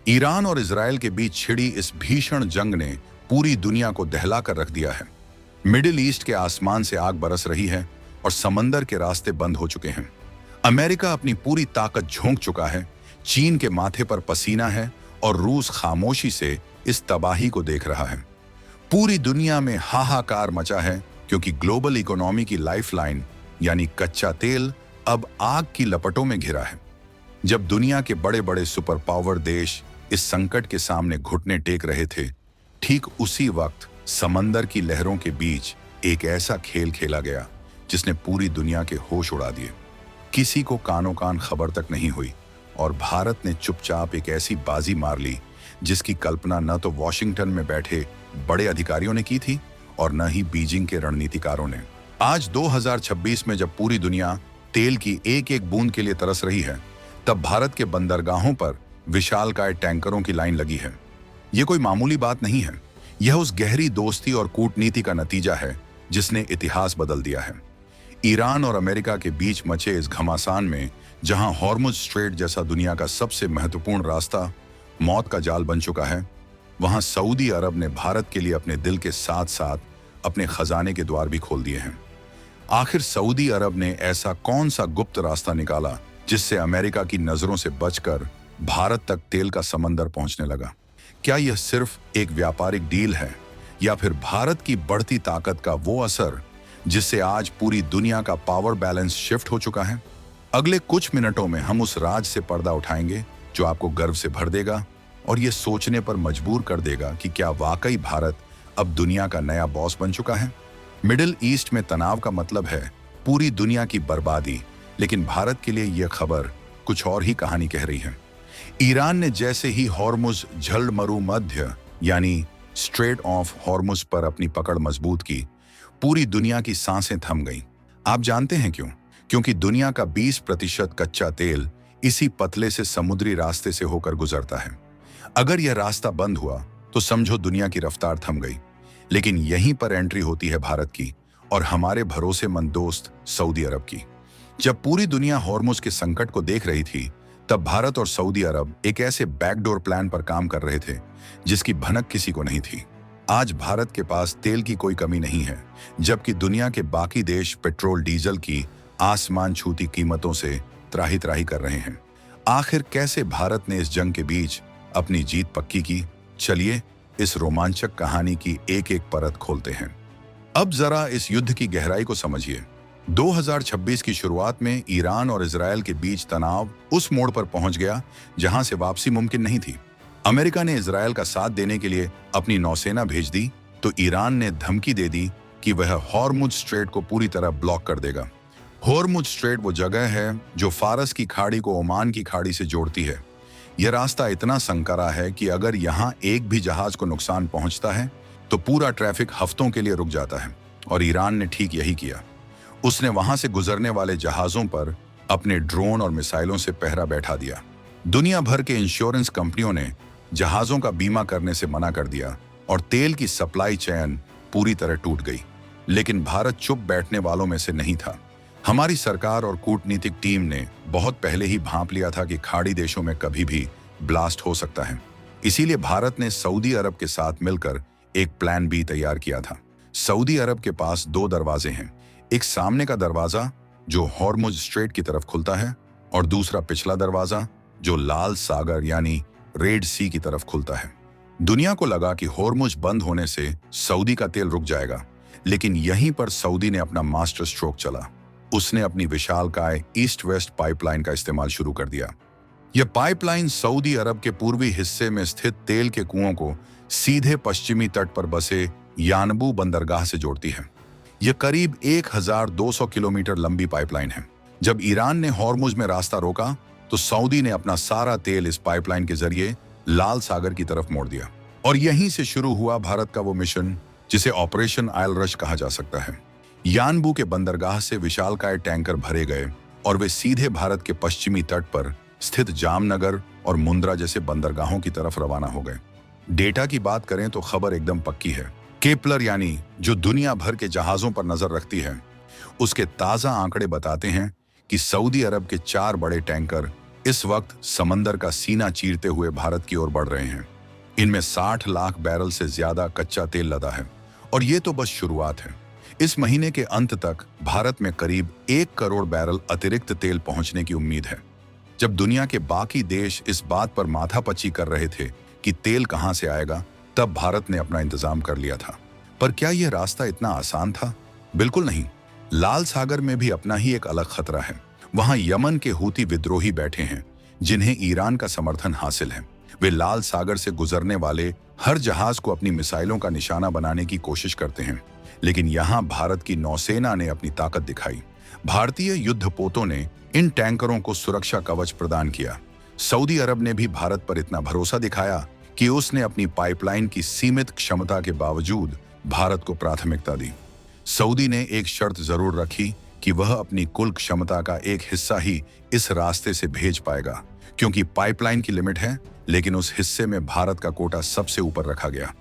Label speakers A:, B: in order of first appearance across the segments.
A: Iran और Israel के बीच छिड़ी इस भीषण जंग ने पूरी दुनिया को दहला कर रख दिया है। मिडिल ईस्ट के आसमान से आग बरस रही है और समंदर के रास्ते बंद हो चुके हैं। अमेरिका अपनी पूरी ताकत झोंक चुका है, चीन के माथे पर पसीना है और रूस खामोशी से इस तबाही को देख रहा है। पूरी दुनिया में हाहाकार मचा है क्योंकि ग्लोबल इकोनॉमी की लाइफलाइन यानी कच्चा तेल अब आग की लपटों में घिरा है। जब दुनिया के बड़े बड़े सुपर पावर देश इस संकट के सामने घुटने टेक रहे थे, ठीक उसी वक्त समंदर की लहरों के बीच एक ऐसा खेल खेला गया जिसने पूरी दुनिया के होश उड़ा दिए। किसी को कानो कान खबर तक नहीं हुई और भारत ने चुपचाप एक ऐसी बाजी मार ली जिसकी कल्पना न तो वॉशिंगटन में बैठे बड़े अधिकारियों ने की थी और न ही बीजिंग के रणनीतिकारों ने। आज 2026 में जब पूरी दुनिया तेल की एक एक बूंद के लिए तरस रही है, तब भारत के बंदरगाहों पर विशालकाय टैंकरों की लाइन लगी है। यह कोई मामूली बात नहीं है, यह उस गहरी दोस्ती और कूटनीति का नतीजा है जिसने इतिहास बदल दिया है। ईरान और अमेरिका के बीच मचे इस घमासान में, जहां हॉर्मुज स्ट्रेट जैसा दुनिया का सबसे महत्वपूर्ण रास्ता मौत का जाल बन चुका है, वहां सऊदी अरब ने भारत के लिए अपने दिल के साथ साथ अपने खजाने के द्वार भी खोल दिए हैं। आखिर सऊदी अरब ने ऐसा कौन सा गुप्त रास्ता निकाला जिससे अमेरिका की नजरों से बचकर भारत तक तेल का समंदर पहुंचने लगा? क्या यह सिर्फ एक व्यापारिक डील है या फिर भारत की बढ़ती ताकत का वो असर जिससे आज पूरी दुनिया का पावर बैलेंस शिफ्ट हो चुका है? अगले कुछ मिनटों में हम उस राज से पर्दा उठाएंगे जो आपको गर्व से भर देगा और यह सोचने पर मजबूर कर देगा कि क्या वाकई भारत अब दुनिया का नया बॉस बन चुका है। मिडिल ईस्ट में तनाव का मतलब है पूरी दुनिया की बर्बादी, लेकिन भारत के लिए यह खबर कुछ और ही कहानी कह रही है। ईरान ने जैसे ही हॉर्मुज झलमरू मध्य यानी स्ट्रेट ऑफ हॉर्मुज पर अपनी पकड़ मजबूत की, पूरी दुनिया की सांसें थम गईं। आप जानते हैं क्यों? क्योंकि दुनिया का 20% कच्चा तेल इसी पतले से समुद्री रास्ते से होकर गुजरता है। अगर यह रास्ता बंद हुआ तो समझो दुनिया की रफ्तार थम गई। लेकिन यहीं पर एंट्री होती है भारत की और हमारे भरोसेमंद दोस्त सऊदी अरब की। जब पूरी दुनिया हॉर्मुज के संकट को देख रही थी, तब भारत और सऊदी अरब एक ऐसे बैकडोर प्लान पर काम कर रहे थे जिसकी भनक किसी को नहीं थी। आज भारत के पास तेल की कोई कमी नहीं है, जबकि दुनिया के बाकी देश पेट्रोल डीजल की आसमान छूती कीमतों से त्राही त्राही कर रहे हैं। आखिर कैसे भारत ने इस जंग के बीच अपनी जीत पक्की की? चलिए इस रोमांचक कहानी की एक एक परत खोलते हैं। अब जरा इस युद्ध की गहराई को समझिए। 2026 की शुरुआत में ईरान और इजराइल के बीच तनाव उस मोड़ पर पहुंच गया जहां से वापसी मुमकिन नहीं थी। अमेरिका ने इजराइल का साथ देने के लिए अपनी नौसेना भेज दी, तो ईरान ने धमकी दे दी कि वह हॉर्मुज स्ट्रेट को पूरी तरह ब्लॉक कर देगा। हॉर्मुज स्ट्रेट वो जगह है जो फारस की खाड़ी को ओमान की खाड़ी से जोड़ती है। यह रास्ता इतना संकरा है कि अगर यहाँ एक भी जहाज को नुकसान पहुंचता है तो पूरा ट्रैफिक हफ्तों के लिए रुक जाता है। और ईरान ने ठीक यही किया। उसने वहां से गुजरने वाले जहाजों पर अपने ड्रोन और मिसाइलों से पहरा बैठा दिया। दुनिया भर के इंश्योरेंस कंपनियों ने जहाजों का बीमा करने से मना कर दिया और तेल की सप्लाई चेन पूरी तरह टूट गई। लेकिन भारत चुप बैठने वालों में से नहीं था। हमारी सरकार और कूटनीतिक टीम ने बहुत पहले ही भांप लिया था कि खाड़ी देशों में कभी भी ब्लास्ट हो सकता है। इसीलिए भारत ने सऊदी अरब के साथ मिलकर एक प्लान बी तैयार किया था। सऊदी अरब के पास 2 दरवाजे हैं, एक सामने का दरवाजा जो हॉर्मुज स्ट्रेट की तरफ खुलता है और दूसरा पिछला दरवाजा जो लाल सागर यानी रेड सी की तरफ खुलता है। दुनिया को लगा कि हॉर्मुज बंद होने से सऊदी का तेल रुक जाएगा, लेकिन यहीं पर सऊदी ने अपना मास्टर स्ट्रोक चला। उसने अपनी विशालकाय ईस्ट वेस्ट पाइपलाइन का इस्तेमाल शुरू कर दिया। यह पाइपलाइन सऊदी अरब के पूर्वी हिस्से में स्थित तेल के कुओं को सीधे पश्चिमी तट पर बसे यानबू बंदरगाह से जोड़ती है। यह करीब 1200 किलोमीटर लंबी पाइपलाइन है। जब ईरान ने हॉर्मुज में रास्ता रोका तो सऊदी ने अपना सारा तेल इस पाइपलाइन के जरिए लाल सागर की तरफ मोड़ दिया। और यहीं से शुरू हुआ भारत का वो मिशन जिसे ऑपरेशन आयल रश कहा जा सकता है। यानबू के बंदरगाह से विशालकाय टैंकर भरे गए और वे सीधे भारत के पश्चिमी तट पर स्थित जामनगर और मुंद्रा जैसे बंदरगाहों की तरफ रवाना हो गए। डेटा की बात करें तो खबर एकदम पक्की है। केपलर यानी जो दुनिया भर के जहाजों पर नजर रखती है, उसके ताजा आंकड़े बताते हैं कि सऊदी अरब के 4 बड़े टैंकर इस वक्त समंदर का सीना चीरते हुए भारत की ओर बढ़ रहे हैं। इनमें 60 लाख बैरल से ज्यादा कच्चा तेल लदा है और ये तो बस शुरुआत है। इस महीने के अंत तक भारत में करीब 1 करोड़ बैरल अतिरिक्त तेल पहुंचने की उम्मीद है। जब दुनिया के बाकी देश इस बात पर माथापच्ची कर रहे थे कि तेल कहां से आएगा, तब भारत ने अपना इंतजाम कर लिया था। पर क्या यह रास्ता इतना आसान था? बिल्कुल नहीं। लाल सागर में भी अपना ही एक अलग खतरा है। वहां यमन के हूती विद्रोही बैठे हैं जिन्हें ईरान का समर्थन हासिल है। वे लाल सागर से गुजरने वाले हर जहाज को अपनी मिसाइलों का निशाना बनाने की कोशिश करते हैं। लेकिन यहां भारत की नौसेना ने अपनी ताकत दिखाई। भारतीय युद्धपोतों ने इन टैंकरों को सुरक्षा कवच प्रदान किया। सऊदी अरब ने भी भारत पर इतना भरोसा दिखाया कि उसने अपनी पाइपलाइन की सीमित क्षमता के बावजूद भारत को प्राथमिकता दी। सऊदी ने एक शर्त जरूर रखी कि वह अपनी कुल क्षमता का एक हिस्सा ही इस रास्ते से भेज पाएगा, क्योंकि पाइपलाइन की लिमिट है, लेकिन उस हिस्से में भारत का कोटा सबसे ऊपर रखा गया।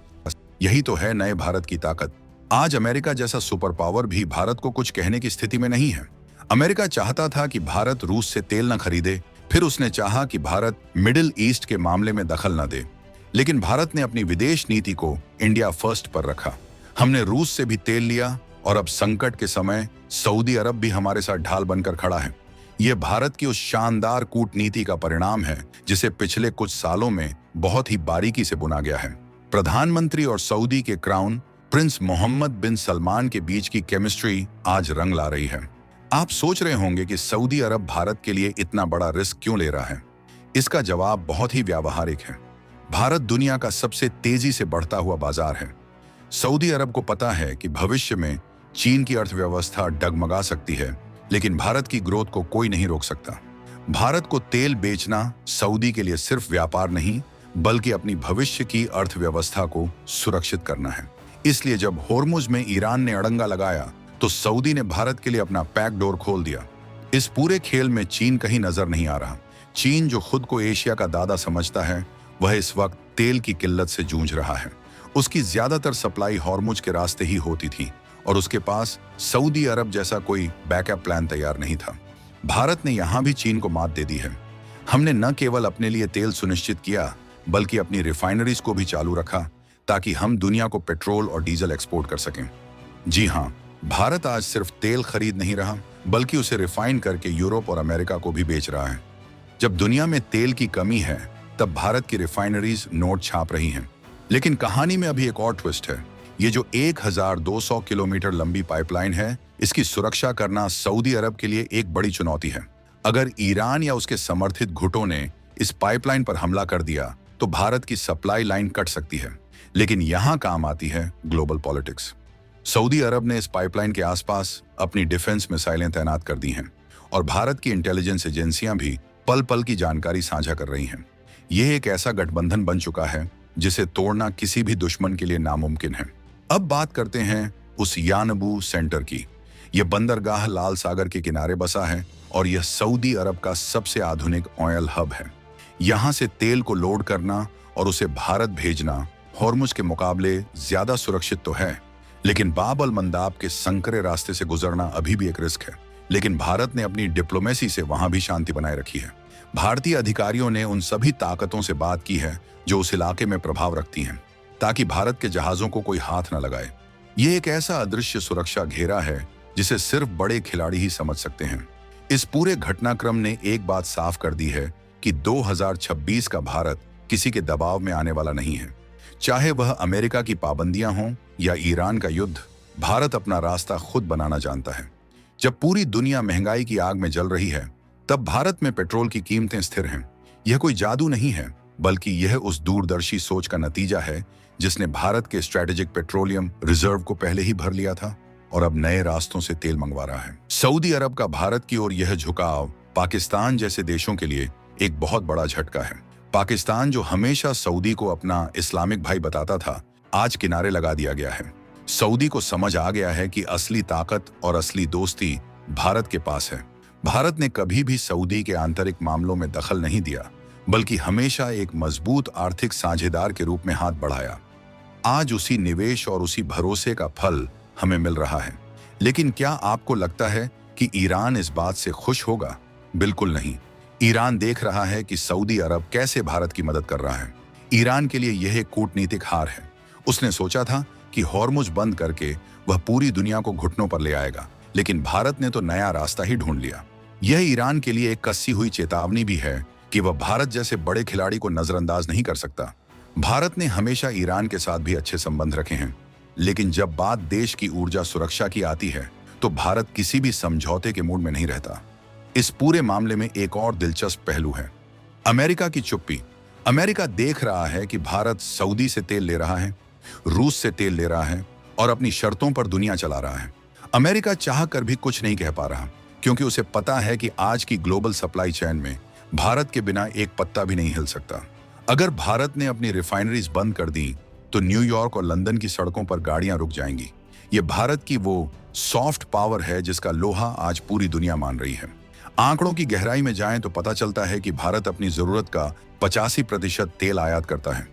A: यही तो है नए भारत की ताकत। आज अमेरिका जैसा सुपर पावर भी भारत को कुछ कहने की स्थिति में नहीं है। अमेरिका चाहता था कि भारत रूस से तेल न खरीदे, फिर उसने चाहा कि भारत मिडिल ईस्ट के मामले में दखल न दे। लेकिन भारत ने अपनी विदेश नीति को इंडिया फर्स्ट पर रखा। हमने रूस से भी तेल लिया और अब संकट के समय सऊदी अरब भी हमारे साथ ढाल बनकर खड़ा है। यह भारत की उस शानदार कूटनीति का परिणाम है जिसे पिछले कुछ सालों में बहुत ही बारीकी से बुना गया है। प्रधानमंत्री और सऊदी के क्राउन प्रिंस मोहम्मद बिन सलमान के बीच की केमिस्ट्री आज रंग ला रही है। आप सोच रहे होंगे कि सऊदी अरब भारत के लिए इतना बड़ा रिस्क क्यों ले रहा है। इसका जवाब बहुत ही व्यावहारिक है। भारत दुनिया का सबसे तेजी से बढ़ता हुआ बाजार है। सऊदी अरब को पता है कि भविष्य में चीन की अर्थव्यवस्था डगमगा सकती है, लेकिन भारत की ग्रोथ को कोई नहीं रोक सकता। भारत को तेल बेचना सऊदी के लिए सिर्फ व्यापार नहीं, बल्कि अपनी भविष्य की अर्थव्यवस्था को सुरक्षित करना है। इसलिए जब होर्मुज में ईरान ने अड़ंगा लगाया, तो सऊदी ने भारत के लिए अपना पैक डोर खोल दिया। इस पूरे खेल में चीन कहीं नजर नहीं आ रहा। चीन, जो खुद को एशिया का दादा समझता है, वह इस वक्त तेल की किल्लत से जूझ रहा है। उसकी ज्यादातर सप्लाई होर्मुज के रास्ते ही होती थी और उसके पास सऊदी अरब जैसा कोई बैकअप प्लान तैयार नहीं था। भारत ने यहां भी चीन को मात दे दी है। हमने न केवल अपने लिए तेल सुनिश्चित किया, बल्कि अपनी रिफाइनरीज को भी चालू रखा ताकि हम दुनिया को पेट्रोल और डीजल एक्सपोर्ट कर सकें। जी हाँ, भारत आज सिर्फ तेल खरीद नहीं रहा, बल्कि उसे रिफाइन करके यूरोप और अमेरिका को भी बेच रहा है। जब दुनिया में तेल की कमी है, तब भारत की रिफाइनरीज नोट छाप रही हैं। लेकिन कहानी में अभी एक और ट्विस्ट है। ये जो 1200 किलोमीटर लंबी पाइपलाइन है, इसकी सुरक्षा करना सऊदी अरब के लिए एक बड़ी चुनौती है। अगर ईरान या उसके समर्थित गुटों ने इस पाइपलाइन पर हमला कर दिया, तो भारत की सप्लाई लाइन कट सकती है। लेकिन यहां काम आती है ग्लोबल पॉलिटिक्स। सऊदी अरब ने इस पाइपलाइन के आसपास अपनी डिफेंस मिसाइलें तैनात कर दी हैं और भारत की इंटेलिजेंस एजेंसियां भी पल पल की जानकारी साझा कर रही हैं। यह एक ऐसा गठबंधन बन चुका है जिसे तोड़ना किसी भी दुश्मन के लिए नामुमकिन है। अब बात करते हैं उस यानबू सेंटर की। यह बंदरगाह लाल सागर के किनारे बसा है और यह सऊदी अरब का सबसे आधुनिक ऑयल हब है। यहां से तेल को लोड करना और उसे भारत भेजना होर्मुज के मुकाबले ज्यादा सुरक्षित तो है, लेकिन बाब अल मंदाब के संकरे रास्ते से गुजरना अभी भी एक रिस्क है। लेकिन भारत ने अपनी डिप्लोमेसी से वहां भी शांति बनाए रखी है। भारतीय अधिकारियों ने उन सभी ताकतों से बात की है जो उस इलाके में प्रभाव रखती हैं, ताकि भारत के जहाजों को कोई हाथ न लगाए। यह एक ऐसा अदृश्य सुरक्षा घेरा है जिसे सिर्फ बड़े खिलाड़ी ही समझ सकते हैं। इस पूरे घटनाक्रम ने एक बात साफ कर दी है कि 2026 का भारत किसी के दबाव में आने वाला नहीं है। चाहे वह अमेरिका की पाबंदियां हों या ईरान का युद्ध, भारत अपना रास्ता खुद बनाना जानता है। जब पूरी दुनिया महंगाई की आग में जल रही है, तब भारत में पेट्रोल की कीमतें स्थिर हैं। यह कोई जादू नहीं है, बल्कि यह उस दूरदर्शी सोच का नतीजा है जिसने भारत के स्ट्रेटेजिक पेट्रोलियम रिजर्व को पहले ही भर लिया था और अब नए रास्तों से तेल मंगवा रहा है। सऊदी अरब का भारत की ओर यह झुकाव पाकिस्तान जैसे देशों के लिए एक बहुत बड़ा झटका है। पाकिस्तान, जो हमेशा सऊदी को अपना इस्लामिक भाई बताता था, आज किनारे लगा दिया गया है। सऊदी को समझ आ गया है कि असली ताकत और असली दोस्ती भारत के पास है। भारत ने कभी भी सऊदी के आंतरिक मामलों में दखल नहीं दिया, बल्कि हमेशा एक मजबूत आर्थिक साझेदार के रूप में हाथ बढ़ाया। आज उसी निवेश और उसी भरोसे का फल हमें मिल रहा है। लेकिन क्या आपको लगता है कि ईरान इस बात से खुश होगा? बिल्कुल नहीं। ईरान देख रहा है कि सऊदी अरब कैसे भारत की मदद कर रहा है। ईरान के लिए यह एक कूटनीतिक हार है। उसने सोचा था कि हॉर्मुज बंद करके वह पूरी दुनिया को घुटनों पर ले आएगा, लेकिन भारत ने तो नया रास्ता ही ढूंढ लिया। यह ईरान के लिए एक कसी हुई चेतावनी भी है कि वह भारत जैसे बड़े खिलाड़ी को नजरअंदाज नहीं कर सकता। भारत ने हमेशा ईरान के साथ भी अच्छे संबंध रखे हैं, लेकिन जब बात देश की ऊर्जा सुरक्षा की आती है तो भारत किसी भी समझौते के मूड में नहीं रहता। इस पूरे मामले में एक और दिलचस्प पहलू है, अमेरिका की चुप्पी। अमेरिका देख रहा है कि भारत सऊदी से तेल ले रहा है, रूस से तेल ले रहा है और अपनी शर्तों पर दुनिया चला रहा है। अमेरिका चाह कर भी कुछ नहीं कह पा रहा, क्योंकि उसे पता है कि आज की ग्लोबल सप्लाई चेन में भारत के बिना एक पत्ता भी नहीं हिल सकता। अगर भारत ने अपनी रिफाइनरीज बंद कर दी तो न्यूयॉर्क और लंदन की सड़कों पर गाड़ियां रुक जाएंगी। ये भारत की वो सॉफ्ट पावर है जिसका लोहा आज पूरी दुनिया मान रही है। आंकड़ों की गहराई में जाएं तो पता चलता है कि भारत अपनी जरूरत का 85% तेल आयात करता है।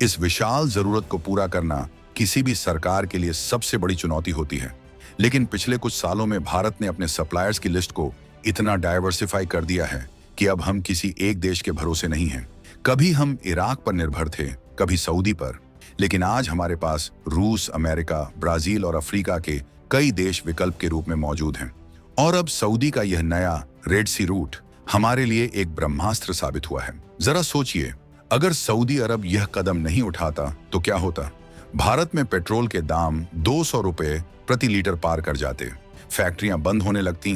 A: इस विशाल जरूरत को पूरा करना किसी भी सरकार के लिए सबसे बड़ी चुनौती होती है, लेकिन पिछले कुछ सालों में भारत ने अपने सप्लायर्स की लिस्ट को इतना डाइवर्सिफाई कर दिया है कि अब हम किसी एक देश के भरोसे नहीं हैं। कभी हम इराक पर निर्भर थे, कभी सऊदी पर, लेकिन आज हमारे पास रूस, अमेरिका, ब्राजील और अफ्रीका के कई देश विकल्प के रूप में मौजूद हैं। और अब सऊदी का यह नया रेड सी रूट हमारे लिए एक ब्रह्मास्त्र साबित हुआ है। जरा सोचिए, अगर सऊदी अरब यह कदम नहीं उठाता तो क्या होता? भारत में पेट्रोल के दाम 200 रुपए प्रति लीटर पार कर जाते, फैक्ट्रियां बंद होने लगती,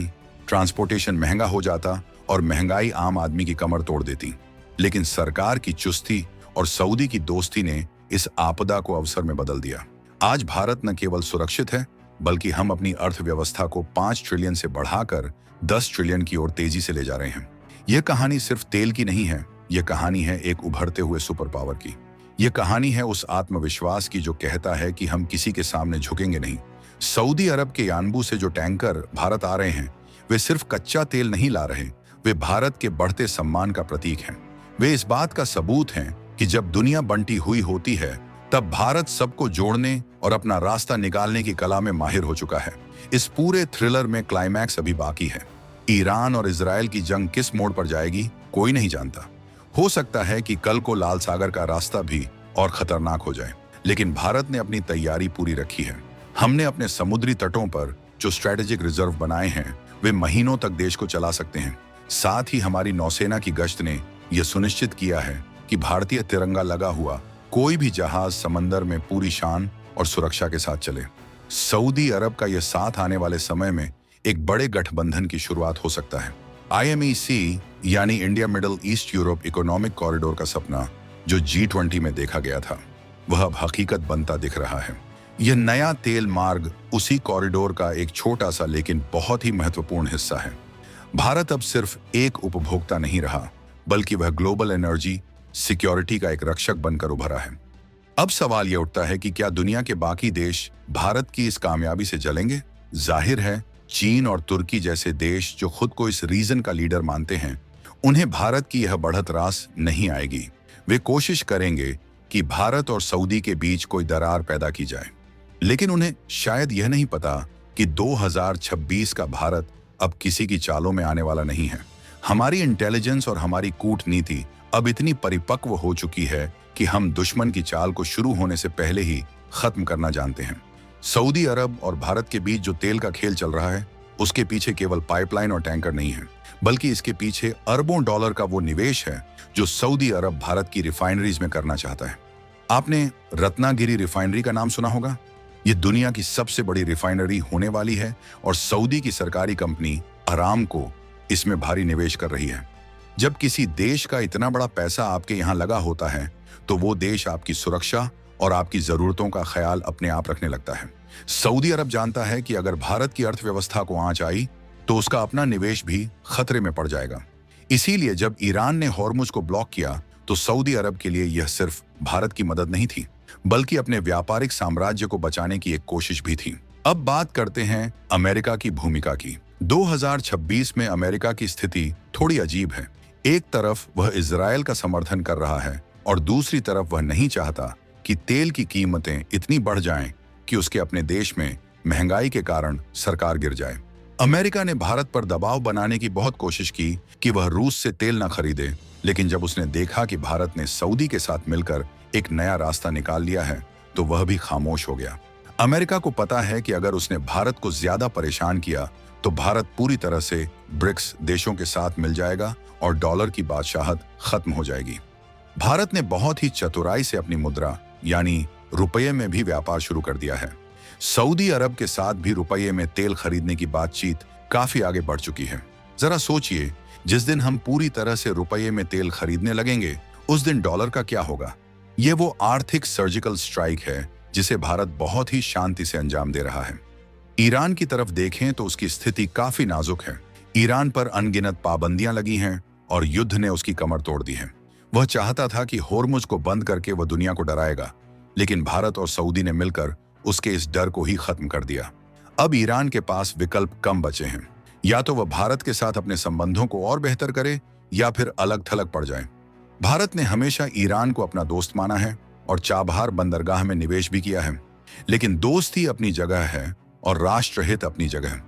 A: ट्रांसपोर्टेशन महंगा हो जाता और महंगाई आम आदमी की कमर तोड़ देती। लेकिन सरकार की चुस्ती और सऊदी की दोस्ती ने इस आपदा को अवसर में बदल दिया। आज भारत न केवल सुरक्षित है, बल्कि हम अपनी अर्थव्यवस्था को 5 ट्रिलियन से बढ़ाकर 10 ट्रिलियन की ओर तेजी से ले जा रहे हैं। यह कहानी सिर्फ तेल की नहीं है, यह कहानी है एक उभरते हुए सुपर पावर की। यह कहानी है उस आत्मविश्वास की जो कहता है कि हम किसी के सामने झुकेंगे नहीं। सऊदी अरब के यानबू से जो टैंकर भारत आ रहे हैं, वे सिर्फ कच्चा तेल नहीं ला रहे, वे भारत के बढ़ते सम्मान का प्रतीक हैं। वे इस बात का सबूत हैं कि जब दुनिया बंटी हुई होती है, तब भारत सबको जोड़ने और अपना रास्ता निकालने की कला में माहिर हो चुका है। इस पूरे थ्रिलर में क्लाइमैक्स अभी बाकी है। ईरान और इजराइल की जंग किस मोड़ पर जाएगी, कोई नहीं जानता। हो सकता है कि कल को लाल सागर का रास्ता भी और खतरनाक हो जाए, लेकिन भारत ने अपनी तैयारी पूरी रखी है। हमने अपने समुद्री तटों पर जो स्ट्रेटेजिक रिजर्व बनाए हैं, वे महीनों तक देश को चला सकते हैं। साथ ही हमारी नौसेना की गश्त ने यह सुनिश्चित किया है कि भारतीय तिरंगा लगा हुआ कोई भी जहाज समंदर में पूरी शान और सुरक्षा के साथ चले। सऊदी अरब का यह साथ आने वाले समय में एक बड़े गठबंधन की शुरुआत हो सकता है। IMEC यानी India middle east Europe economic corridor का सपना जो G20 में देखा गया था, वह अब हकीकत बनता दिख रहा है। यह नया तेल मार्ग उसी कॉरिडोर का एक छोटा सा लेकिन बहुत ही महत्वपूर्ण हिस्सा है। भारत अब सिर्फ एक उपभोक्ता नहीं रहा, बल्कि वह ग्लोबल एनर्जी सिक्योरिटी का एक रक्षक बनकर उभरा है। अब सवाल यह उठता है कि क्या दुनिया के बाकी देश भारत की इस कामयाबी से जलेंगे? जाहिर है, चीन और तुर्की जैसे देश जो खुद को इस रीजन का लीडर मानते हैं, उन्हें भारत की यह बढ़त रास नहीं आएगी। वे कोशिश करेंगे कि भारत और सऊदी के बीच कोई दरार पैदा की जाए, लेकिन उन्हें शायद यह नहीं पता कि 2026 का भारत अब किसी की चालों में आने वाला नहीं है। हमारी इंटेलिजेंस और हमारी कूटनीति अब इतनी परिपक्व हो चुकी है कि हम दुश्मन की चाल को शुरू होने से पहले ही खत्म करना जानते हैं। सऊदी अरब और भारत के बीच जो तेल का खेल चल रहा है, उसके पीछे केवल पाइपलाइन और टैंकर नहीं है, बल्कि इसके पीछे अरबों डॉलर का वो निवेश है जो सऊदी अरब भारत की रिफाइनरीज में करना चाहता है। आपने रत्नागिरी रिफाइनरी का नाम सुना होगा। ये दुनिया की सबसे बड़ी रिफाइनरी होने वाली है और सऊदी की सरकारी कंपनी अरामको इसमें भारी निवेश कर रही है। जब किसी देश का इतना बड़ा पैसा आपके यहाँ लगा होता है, तो वो देश आपकी सुरक्षा और आपकी जरूरतों का ख्याल अपने आप रखने लगता है। सऊदी अरब जानता है कि अगर भारत की अर्थव्यवस्था को आंच आई तो उसका अपना निवेश भी खतरे में पड़ जाएगा। इसीलिए जब ईरान ने हॉर्मुज को ब्लॉक किया, तो सऊदी अरब के लिए यह सिर्फ भारत की मदद नहीं थी, बल्कि अपने व्यापारिक साम्राज्य को बचाने की एक कोशिश भी थी। अब बात करते हैं अमेरिका की भूमिका की। 2026 में अमेरिका की स्थिति थोड़ी अजीब है। एक तरफ वह इजरायल का समर्थन कर रहा है और दूसरी तरफ वह नहीं चाहता कि तेल की कीमतें इतनी बढ़ जाएं कि उसके अपने देश में महंगाई के कारण सरकार गिर जाए। अमेरिका ने भारत पर दबाव बनाने की बहुत कोशिश की कि वह रूस से तेल न खरीदे, लेकिन जब उसने देखा कि भारत ने सऊदी के साथ मिलकर एक नया रास्ता निकाल लिया है, तो वह भी खामोश हो गया। अमेरिका को पता है कि अगर उसने भारत को ज्यादा परेशान किया तो भारत पूरी तरह से ब्रिक्स देशों के साथ मिल जाएगा और डॉलर की बादशाहत खत्म हो जाएगी। भारत ने बहुत ही चतुराई से अपनी मुद्रा यानी रुपये में भी व्यापार शुरू कर दिया है। सऊदी अरब के साथ भी रुपये में तेल खरीदने की बातचीत काफी आगे बढ़ चुकी है। जरा सोचिए, जिस दिन हम पूरी तरह से रुपये में तेल खरीदने लगेंगे, उस दिन डॉलर का क्या होगा? ये वो आर्थिक सर्जिकल स्ट्राइक है जिसे भारत बहुत ही शांति से अंजाम दे रहा है। ईरान की तरफ देखें तो उसकी स्थिति काफी नाजुक है। ईरान पर अनगिनत पाबंदियां लगी हैं और युद्ध ने उसकी कमर तोड़ दी है। वह चाहता था कि होर्मुज को बंद करके वह दुनिया को डराएगा, लेकिन भारत और सऊदी ने मिलकर उसके इस डर को ही खत्म कर दिया। अब ईरान के पास विकल्प कम बचे हैं, या तो वह भारत के साथ अपने संबंधों को और बेहतर करे या फिर अलग थलग पड़ जाए। भारत ने हमेशा ईरान को अपना दोस्त माना है और चाबहार बंदरगाह में निवेश भी किया है, लेकिन दोस्ती अपनी जगह है और राष्ट्रहित अपनी जगह।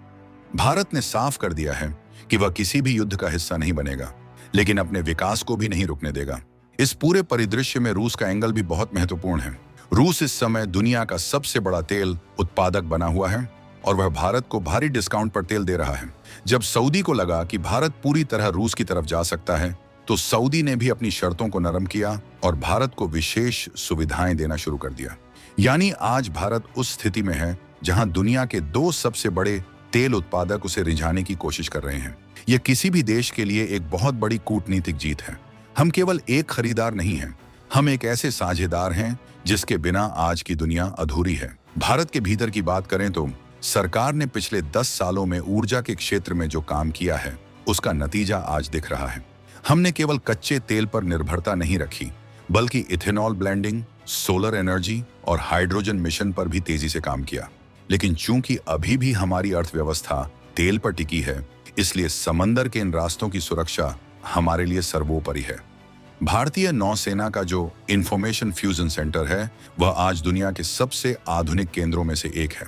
A: भारत ने साफ कर दिया है कि वह किसी भी युद्ध का हिस्सा नहीं बनेगा, लेकिन अपने विकास को भी नहीं रुकने देगा। इस पूरे परिदृश्य में रूस का एंगल भी बहुत महत्वपूर्ण है। रूस इस समय दुनिया का सबसे बड़ा तेल उत्पादक बना हुआ है और वह भारत को भारी डिस्काउंट पर तेल दे रहा है। जब सऊदी को लगा कि भारत पूरी तरह रूस की तरफ जा सकता है, तो सऊदी ने भी अपनी शर्तों को नरम किया और भारत को विशेष सुविधाएं देना शुरू कर दिया। यानी आज भारत उस स्थिति में है जहां दुनिया के दो सबसे बड़े तेल उत्पादक उसे रिझाने की कोशिश कर रहे हैं। यह किसी भी देश के लिए एक बहुत बड़ी कूटनीतिक जीत है। हम केवल एक खरीदार नहीं हैं, हम एक ऐसे साझेदार हैं जिसके बिना आज की दुनिया अधूरी है। भारत के भीतर की बात करें तो सरकार ने पिछले 10 सालों में ऊर्जा के क्षेत्र में जो काम किया है, उसका नतीजा आज दिख रहा है। हमने केवल कच्चे तेल पर निर्भरता नहीं रखी, बल्कि इथेनॉल ब्लेंडिंग, सोलर एनर्जी और हाइड्रोजन मिशन पर भी तेजी से काम किया। लेकिन चूंकि अभी भी हमारी अर्थव्यवस्था तेल पर टिकी है, इसलिए समंदर के इन रास्तों की सुरक्षा हमारे लिए सर्वोपरि है। भारतीय नौसेना का जो इंफॉर्मेशन फ्यूजन सेंटर है, वह आज दुनिया के सबसे आधुनिक केंद्रों में से एक है।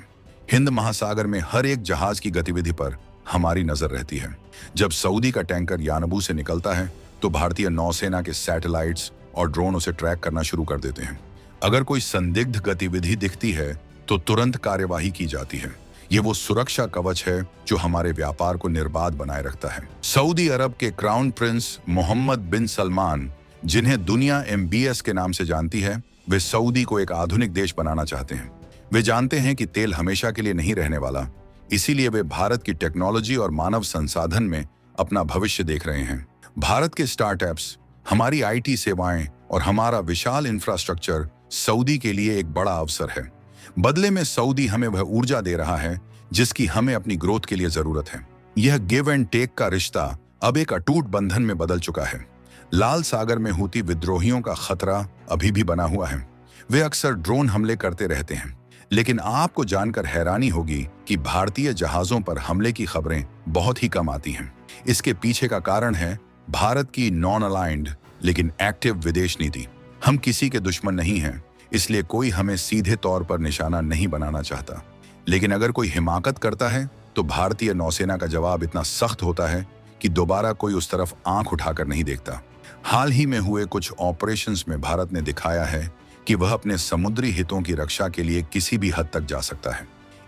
A: हिंद महासागर में हर एक जहाज की गतिविधि पर हमारी नजर रहती है। जब सऊदी का टैंकर यानबू से निकलता है, तो भारतीय नौसेना के सैटेलाइट्स और ड्रोन उसे ट्रैक करना शुरू कर देते हैं। अगर कोई संदिग्ध गतिविधि दिखती है, तो तुरंत कार्यवाही की जाती है। ये वो सुरक्षा कवच है जो हमारे व्यापार को निर्बाध बनाए रखता है। सऊदी अरब के क्राउन प्रिंस मोहम्मद बिन सलमान, जिन्हें दुनिया MBS के नाम से जानती है, वे सऊदी को एक आधुनिक देश बनाना चाहते हैं। वे जानते हैं कि तेल हमेशा के लिए नहीं रहने वाला, इसीलिए वे भारत की टेक्नोलॉजी और मानव संसाधन में अपना भविष्य देख रहे हैं। भारत के स्टार्टअप्स, हमारी IT सेवाएं और हमारा विशाल इंफ्रास्ट्रक्चर सऊदी के लिए एक बड़ा अवसर है। बदले में सऊदी हमें वह ऊर्जा दे रहा है जिसकी हमें अपनी ग्रोथ के लिए जरूरत है। यह गिव एंड टेक का रिश्ता अब एक अटूट बंधन में बदल चुका है। लाल सागर में हूती विद्रोहियों का खतरा अभी भी बना हुआ है। वे अक्सर ड्रोन हमले करते रहते हैं, लेकिन आपको जानकर हैरानी होगी कि भारतीय जहाजों पर हमले की खबरें बहुत ही कम आती हैं। इसके पीछे का कारण है भारत की नॉन अलाइंड लेकिन एक्टिव विदेश नीति। हम किसी के दुश्मन नहीं हैं, इसलिए कोई हमें सीधे तौर पर निशाना नहीं बनाना चाहता। लेकिन अगर कोई हिमाकत करता है, तो भारतीय नौसेना का जवाब इतना सख्त होता है कि दोबारा कोई उस तरफ आंख उठाकर नहीं देखता। हाल ही में हुए कुछ ऑपरेशंस में भारत ने दिखाया है कि वह अपने समुद्री हितों की रक्षा के लिए किसी भी हद तक जा सकता है।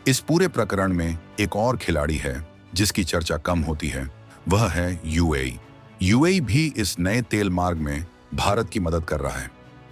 A: इस पूरे प्रकरण में एक और खिलाड़ी है जिसकी चर्चा कम होती है, वह है UAE। UAE भी इस नए तेल मार्ग में भारत की मदद कर रहा है।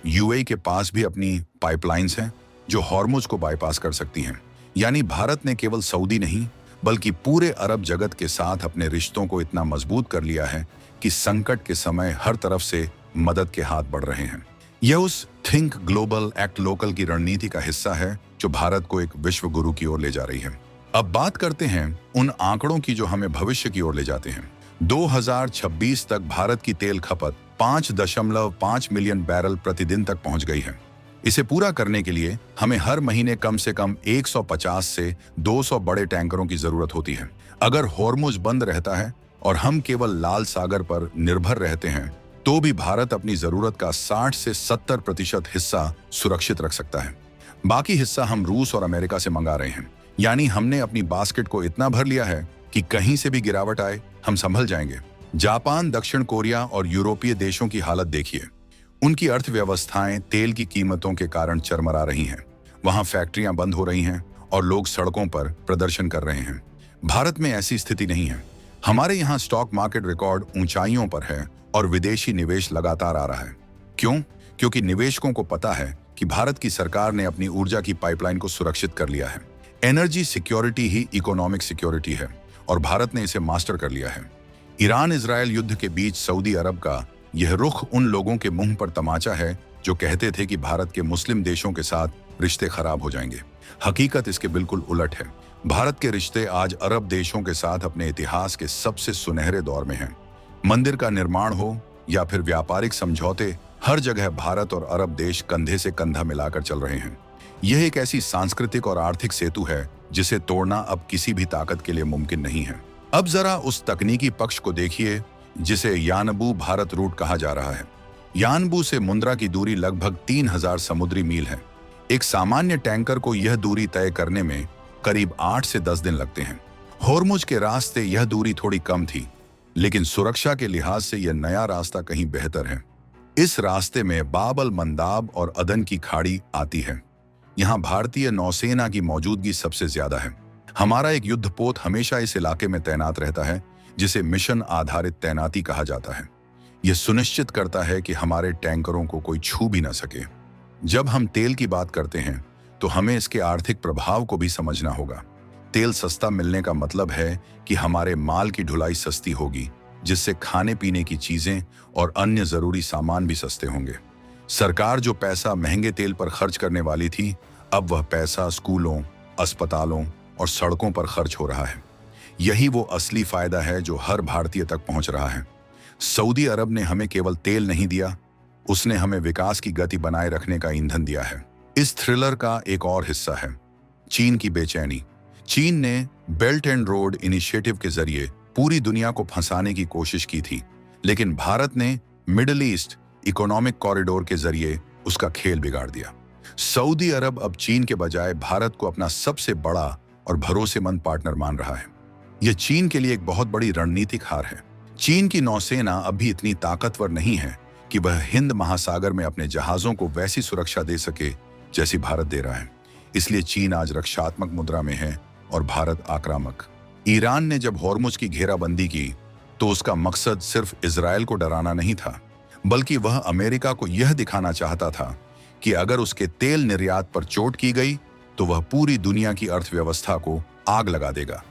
A: UAE के पास भी अपनी पाइपलाइंस हैं जो हॉर्मुज को बाईपास कर सकती हैं। यानी भारत ने केवल सऊदी नहीं, बल्कि पूरे अरब जगत के साथ अपने रिश्तों को इतना मजबूत कर लिया है कि संकट के समय हर तरफ से मदद के हाथ बढ़ रहे हैं। यह उस थिंक ग्लोबल एक्ट लोकल की रणनीति का हिस्सा है जो भारत को एक विश्व गुरु की ओर ले जा रही है। अब बात करते हैं उन आंकड़ों की जो हमें भविष्य की ओर ले जाते हैं। 2026 तक भारत की तेल खपत 5.5 मिलियन बैरल प्रतिदिन तक पहुंच गई है। इसे पूरा करने के लिए हमें हर महीने कम से कम 150 से 200 बड़े टैंकरों की जरूरत होती है। अगर हॉर्मुज बंद रहता है और हम केवल लाल सागर पर निर्भर रहते हैं, तो भी भारत अपनी जरूरत का 60 से 70% हिस्सा सुरक्षित रख सकता है। बाकी हिस्सा हम रूस और अमेरिका से मंगा रहे हैं। यानी हमने अपनी बास्केट को इतना भर लिया है कि कहीं से भी गिरावट आए हम संभल जाएंगे। जापान, दक्षिण कोरिया और यूरोपीय देशों की हालत देखिए। उनकी अर्थव्यवस्थाएं तेल की कीमतों के कारण चरमरा रही हैं। वहां फैक्ट्रियां बंद हो रही हैं और लोग सड़कों पर प्रदर्शन कर रहे हैं। भारत में ऐसी स्थिति नहीं है। हमारे यहाँ स्टॉक मार्केट रिकॉर्ड ऊंचाइयों पर है और विदेशी निवेश लगातार आ रहा है। क्यों? क्योंकि निवेशकों को पता है कि भारत की सरकार ने अपनी ऊर्जा की पाइपलाइन को सुरक्षित कर लिया है। एनर्जी सिक्योरिटी ही इकोनॉमिक सिक्योरिटी है और भारत ने इसे मास्टर कर लिया है। ईरान इजरायल युद्ध के बीच सऊदी अरब का यह रुख उन लोगों के मुंह पर तमाचा है जो कहते थे कि भारत के मुस्लिम देशों के साथ रिश्ते खराब हो जाएंगे। हकीकत इसके बिल्कुल उलट है। भारत के रिश्ते आज अरब देशों के साथ अपने इतिहास के सबसे सुनहरे दौर में हैं। मंदिर का निर्माण हो या फिर व्यापारिक समझौते, हर जगह भारत और अरब देश कंधे से कंधा मिलाकर चल रहे हैं। यह एक ऐसी सांस्कृतिक और आर्थिक सेतु है जिसे तोड़ना अब किसी भी ताकत के लिए मुमकिन नहीं है। अब जरा उस तकनीकी पक्ष को देखिए जिसे यानबू भारत रूट कहा जा रहा है। यानबू से मुंद्रा की दूरी लगभग 3000 समुद्री मील है। एक सामान्य टैंकर को यह दूरी तय करने में करीब 8 से 10 दिन लगते हैं। होर्मुज के रास्ते यह दूरी थोड़ी कम थी, लेकिन सुरक्षा के लिहाज से यह नया रास्ता कहीं बेहतर है। इस रास्ते में बाब अल मंदाब और अदन की खाड़ी आती है। यहाँ भारतीय नौसेना की मौजूदगी सबसे ज्यादा है। हमारा एक युद्धपोत हमेशा इस इलाके में तैनात रहता है, जिसे मिशन आधारित तैनाती कहा जाता है। यह सुनिश्चित करता है कि हमारे टैंकरों को कोई छू भी न सके। जब हम तेल की बात करते हैं तो हमें इसके आर्थिक प्रभाव को भी समझना होगा। तेल सस्ता मिलने का मतलब है कि हमारे माल की ढुलाई सस्ती होगी, जिससे खाने पीने की चीजें और अन्य जरूरी सामान भी सस्ते होंगे। सरकार जो पैसा महंगे तेल पर खर्च करने वाली थी, अब वह पैसा स्कूलों, अस्पतालों और सड़कों पर खर्च हो रहा है। यही वो असली फायदा है जो हर भारतीय तक पहुंच रहा है। सऊदी अरब ने हमें केवल तेल नहीं दिया, उसने हमें विकास की गति बनाए रखने का ईंधन दिया है। इस थ्रिलर का एक और हिस्सा है चीन की बेचैनी। चीन ने बेल्ट एंड रोड इनिशिएटिव के जरिए पूरी दुनिया को फंसाने की कोशिश की थी, लेकिन भारत ने मिडिल ईस्ट इकोनॉमिक कॉरिडोर के जरिए उसका खेल बिगाड़ दिया। सऊदी अरब अब चीन के बजाय भारत को अपना सबसे बड़ा और भरोसेमंद पार्टनर मान रहा है। यह चीन के लिए एक बहुत बड़ी रणनीतिक हार है। चीन की नौसेना अभी इतनी ताकतवर नहीं है कि वह हिंद महासागर में अपने जहाजों को वैसी सुरक्षा दे सके जैसी भारत दे रहा है। इसलिए चीन आज रक्षात्मक मुद्रा में है और भारत आक्रामक। ईरान ने जब होर्मुज की घेराबंदी की तो उसका मकसद सिर्फ इजरायल को डराना नहीं था, बल्कि वह अमेरिका को यह दिखाना चाहता था कि अगर उसके तेल निर्यात पर चोट की गई तो वह पूरी दुनिया की अर्थव्यवस्था को आग लगा देगा।